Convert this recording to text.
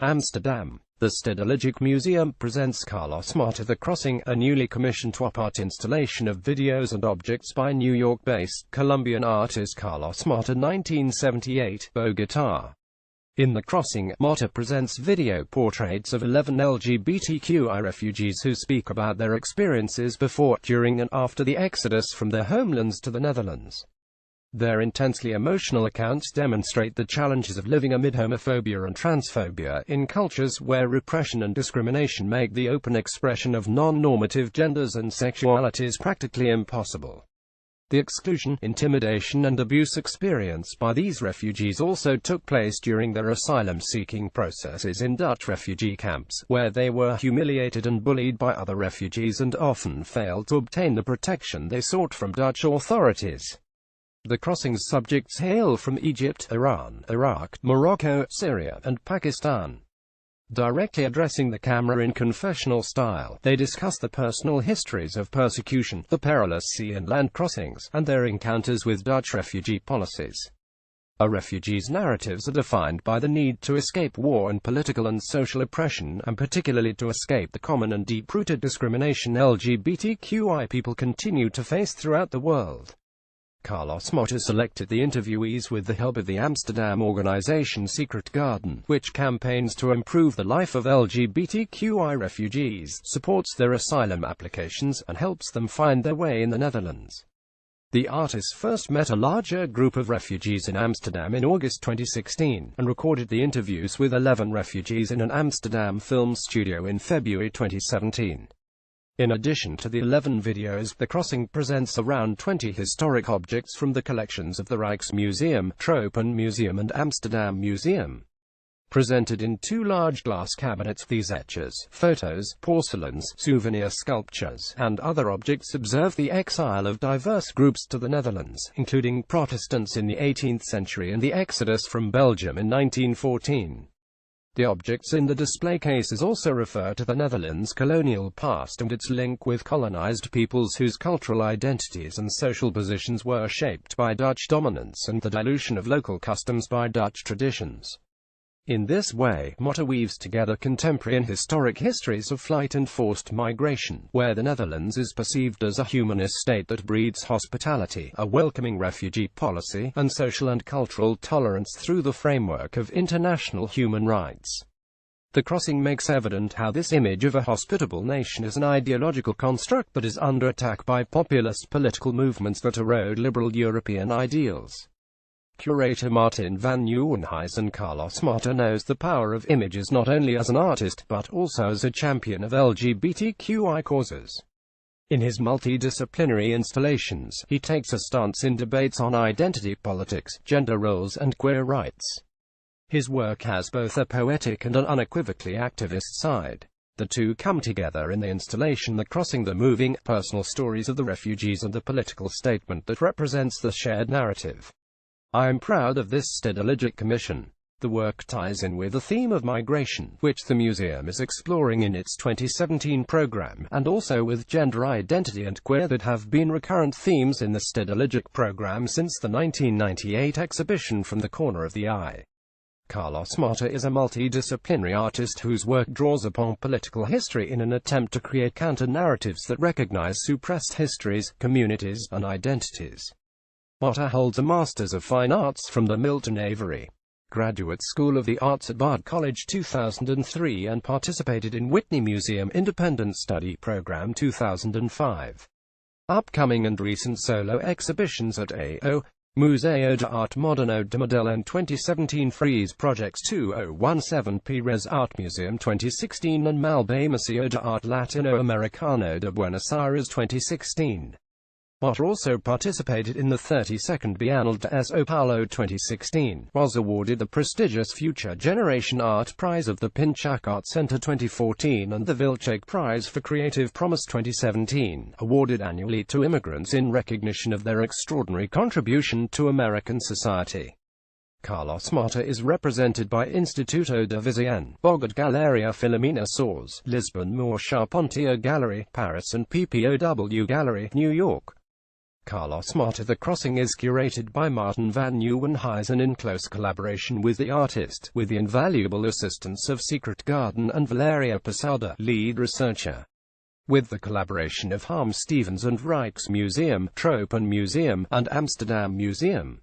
Amsterdam. The Stedelijk Museum presents Carlos Motta The Crossing, a newly commissioned twopart installation of videos and objects by New York-based Colombian artist Carlos Motta 1978, Bogotá. In The Crossing, Motta presents video portraits of 11 LGBTQI refugees who speak about their experiences before, during and after the exodus from their homelands to the Netherlands. Their intensely emotional accounts demonstrate the challenges of living amid homophobia and transphobia in cultures where repression and discrimination make the open expression of non-normative genders and sexualities practically impossible. The exclusion, intimidation and abuse experienced by these refugees also took place during their asylum-seeking processes in Dutch refugee camps, where they were humiliated and bullied by other refugees and often failed to obtain the protection they sought from Dutch authorities. The Crossing's subjects hail from Egypt, Iran, Iraq, Morocco, Syria, and Pakistan. Directly addressing the camera in confessional style, they discuss the personal histories of persecution, the perilous sea and land crossings, and their encounters with Dutch refugee policies. A refugee's narratives are defined by the need to escape war and political and social oppression, and particularly to escape the common and deep-rooted discrimination LGBTQI people continue to face throughout the world. Carlos Motta selected the interviewees with the help of the Amsterdam organization Secret Garden, which campaigns to improve the life of LGBTQI refugees, supports their asylum applications, and helps them find their way in the Netherlands. The artists first met a larger group of refugees in Amsterdam in August 2016, and recorded the interviews with 11 refugees in an Amsterdam film studio in February 2017. In addition to the 11 videos, The Crossing presents around 20 historic objects from the collections of the Rijksmuseum, Tropenmuseum and Amsterdam Museum. Presented in two large glass cabinets, these etchers, photos, porcelains, souvenir sculptures, and other objects observe the exile of diverse groups to the Netherlands, including Protestants in the 18th century and the exodus from Belgium in 1914. The objects in the display cases also refer to the Netherlands' colonial past and its link with colonized peoples whose cultural identities and social positions were shaped by Dutch dominance and the dilution of local customs by Dutch traditions. In this way, Motta weaves together contemporary and historic histories of flight and forced migration, where the Netherlands is perceived as a humanist state that breeds hospitality, a welcoming refugee policy, and social and cultural tolerance through the framework of international human rights. The Crossing makes evident how this image of a hospitable nation is an ideological construct that is under attack by populist political movements that erode liberal European ideals. Curator Martin van Nieuwenhuizen Carlos Motta knows the power of images not only as an artist, but also as a champion of LGBTQI causes. In his multidisciplinary installations, he takes a stance in debates on identity politics, gender roles and queer rights. His work has both a poetic and an unequivocally activist side. The two come together in the installation The Crossing, the moving, personal stories of the refugees and the political statement that represents the shared narrative. I am proud of this Stedelijk commission. The work ties in with the theme of migration, which the museum is exploring in its 2017 program, and also with gender identity and queer that have been recurrent themes in the Stedelijk program since the 1998 exhibition From the Corner of the Eye. Carlos Motta is a multidisciplinary artist whose work draws upon political history in an attempt to create counter-narratives that recognize suppressed histories, communities, and identities. Motta holds a Masters of Fine Arts from the Milton Avery Graduate School of the Arts at Bard College 2003 and participated in Whitney Museum Independent Study Program 2005. Upcoming and recent solo exhibitions at A.O. Museo de Arte Moderno de Modelo 2017, Frieze Projects 2017, Pires Art Museum 2016 and Malbé Museo de Arte Latinoamericano de Buenos Aires 2016. Motta also participated in the 32nd Bienal de São Paulo 2016, was awarded the prestigious Future Generation Art Prize of the Pinchak Art Center 2014 and the Wilczek Prize for Creative Promise 2017, awarded annually to immigrants in recognition of their extraordinary contribution to American society. Carlos Motta is represented by Instituto de Visión, Bogotá Galeria Filomena Soares, Lisbon Moore Charpentier Gallery, Paris and PPOW Gallery, New York. Carlos Motta The Crossing is curated by Martin van Nieuwenhuizen in close collaboration with the artist, with the invaluable assistance of Secret Garden and Valeria Posada, lead researcher. With the collaboration of Harm Stevens and Rijksmuseum, Tropenmuseum, and Amsterdam Museum.